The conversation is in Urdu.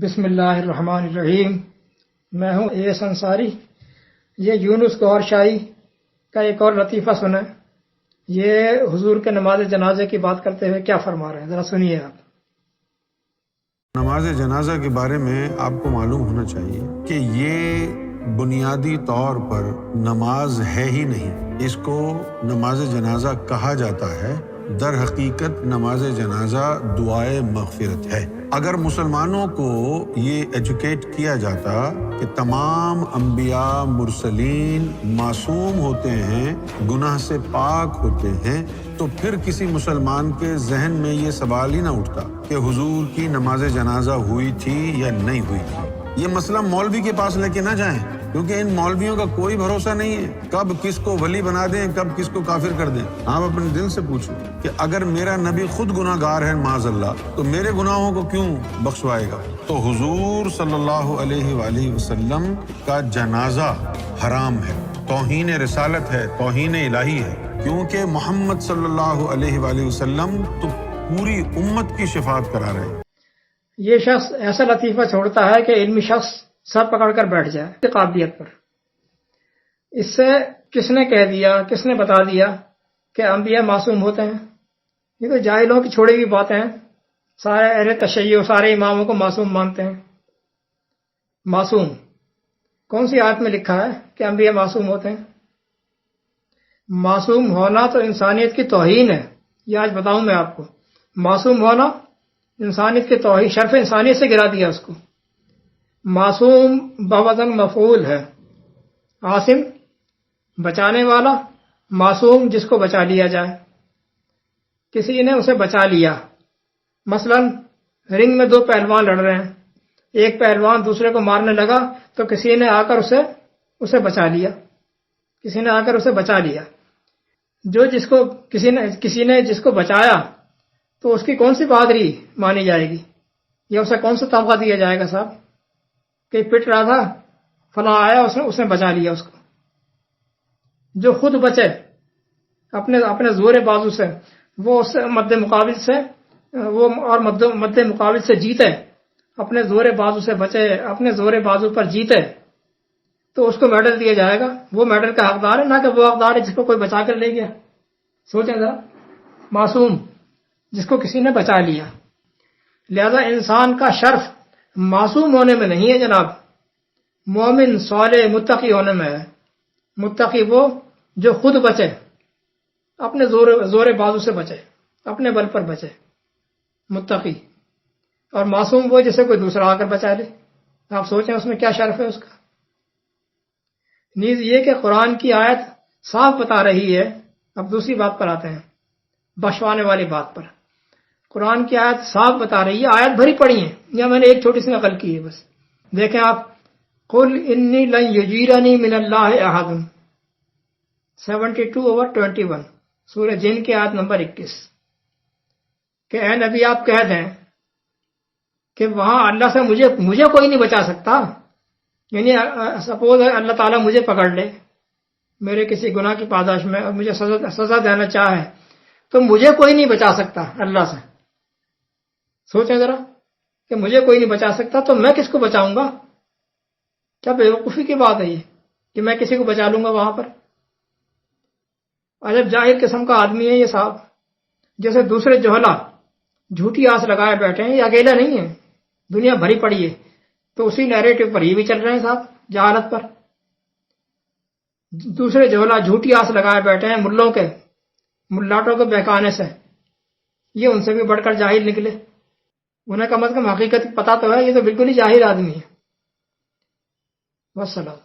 بسم اللہ الرحمن الرحیم۔ میں ہوں ایس انصاری۔ یہ یونس گوہر شاہی کا ایک اور لطیفہ سنیں۔ یہ حضور کے نماز جنازے کی بات کرتے ہوئے کیا فرما رہے ہیں، ذرا سنیے آپ۔ نماز جنازہ کے بارے میں آپ کو معلوم ہونا چاہیے کہ یہ بنیادی طور پر نماز ہے ہی نہیں۔ اس کو نماز جنازہ کہا جاتا ہے، در حقیقت نماز جنازہ دعائے مغفرت ہے۔ اگر مسلمانوں کو یہ ایجوکیٹ کیا جاتا کہ تمام انبیاء مرسلین معصوم ہوتے ہیں، گناہ سے پاک ہوتے ہیں، تو پھر کسی مسلمان کے ذہن میں یہ سوال ہی نہ اٹھتا کہ حضور کی نماز جنازہ ہوئی تھی یا نہیں ہوئی تھی۔ یہ مسئلہ مولوی کے پاس لے کے نہ جائیں، کیونکہ ان مولویوں کا کوئی بھروسہ نہیں ہے، کب کس کو ولی بنا دیں، کب کس کو کافر کر دیں۔ آپ اپنے دل سے پوچھو کہ اگر میرا نبی خود گناہ گار ہے معاذ اللہ، تو میرے گناہوں کو کیوں بخشوائے گا؟ تو حضور صلی اللہ علیہ وآلہ وسلم کا جنازہ حرام ہے، توہین رسالت ہے، توہین الہی ہے، کیونکہ محمد صلی اللہ علیہ وآلہ وسلم تو پوری امت کی شفاعت کرا رہے ہیں۔ یہ شخص ایسا لطیفہ چھوڑتا ہے کہ علمی شخص سر پکڑ کر بیٹھ جائے قابلیت پر۔ اس سے کس نے کہہ دیا، کس نے بتا دیا کہ انبیاء معصوم ہوتے ہیں؟ یہ تو جاہلوں کی چھوڑی ہوئی باتیں ہیں۔ سارے اہل تشیع، سارے اماموں کو معصوم مانتے ہیں۔ معصوم کون سی آیت میں لکھا ہے کہ انبیاء معصوم ہوتے ہیں؟ معصوم ہونا تو انسانیت کی توہین ہے۔ یہ آج بتاؤں میں آپ کو۔ معصوم ہونا انسانیت کی توہین، شرف انسانیت سے گرا دیا اس کو۔ معصوم بوزن مفعول ہے۔ عاصم بچانے والا، معصوم جس کو بچا لیا جائے۔ کسی نے اسے بچا لیا۔ مثلا رنگ میں دو پہلوان لڑ رہے ہیں، ایک پہلوان دوسرے کو مارنے لگا تو کسی نے آ کر اسے بچا لیا۔ کسی نے آ کر اسے بچا لیا۔ کسی نے جس کو بچایا تو اس کی کون سی بہادری مانی جائے گی، یا اسے کون سا تمغہ دیا جائے گا؟ صاحب کہ پٹ رہا تھا، فلاں آیا، اس نے بچا لیا اس کو۔ جو خود بچے اپنے زور بازو سے، وہ اس مد مقابل سے جیتے، اپنے زور بازو سے بچے، اپنے زور بازو پر جیتے، تو اس کو میڈل دیا جائے گا۔ وہ میڈل کا حقدار ہے، نہ کہ وہ حقدار ہے جس کو کوئی بچا کر لے گیا۔ سوچیں ذرا، معصوم جس کو کسی نے بچا لیا۔ لہذا انسان کا شرف معصوم ہونے میں نہیں ہے جناب، مومن صالح متقی ہونے میں ہے۔ متقی وہ جو خود بچے، اپنے زور بازو سے بچے، اپنے بل پر بچے، متقی۔ اور معصوم وہ جسے کوئی دوسرا آ کر بچا لے۔ آپ سوچیں اس میں کیا شرف ہے اس کا۔ نیز یہ کہ قرآن کی آیت صاف بتا رہی ہے۔ اب دوسری بات پر آتے ہیں، بخشوانے والی بات پر۔ قرآن کی آیت صاف بتا رہی ہے، آیت بھری پڑی ہیں، یا میں نے ایک چھوٹی سی نقل کی ہے بس۔ دیکھیں آپ، قُلْ إِنِّي لَن يُجِيرَنِي مِنَ اللَّهِ أَحَدٌ 72/21، سورہ جن کی آیت نمبر 21، کہ اے نبی آپ کہہ دیں کہ وہاں اللہ سے مجھے کوئی نہیں بچا سکتا۔ یعنی سپوز اللہ تعالیٰ مجھے پکڑ لے میرے کسی گناہ کی پاداش میں اور مجھے سزا دینا چاہے، تو مجھے کوئی نہیں بچا سکتا اللہ سے۔ سوچیں ذرا کہ مجھے کوئی نہیں بچا سکتا تو میں کس کو بچاؤں گا؟ کیا بیوقوفی کی بات ہے یہ کہ میں کسی کو بچا لوں گا وہاں پر؟ عجب جاہل قسم کا آدمی ہے یہ صاحب۔ جیسے دوسرے جوہلا جھوٹی آس لگائے بیٹھے ہیں، یہ اکیلا نہیں ہے، دنیا بھری پڑی ہے، تو اسی نیریٹو پر یہ بھی چل رہے ہیں صاحب، جہالت پر۔ دوسرے جوہلا جھوٹی آس لگائے بیٹھے ہیں ملاٹوں کے بہکانے سے، یہ ان سے بھی بڑھ کر جاہل نکلے۔ انہیں کم از کم حقیقت پتہ تو ہے، یہ تو بالکل ہی جاہل آدمی ہے۔ والسلام۔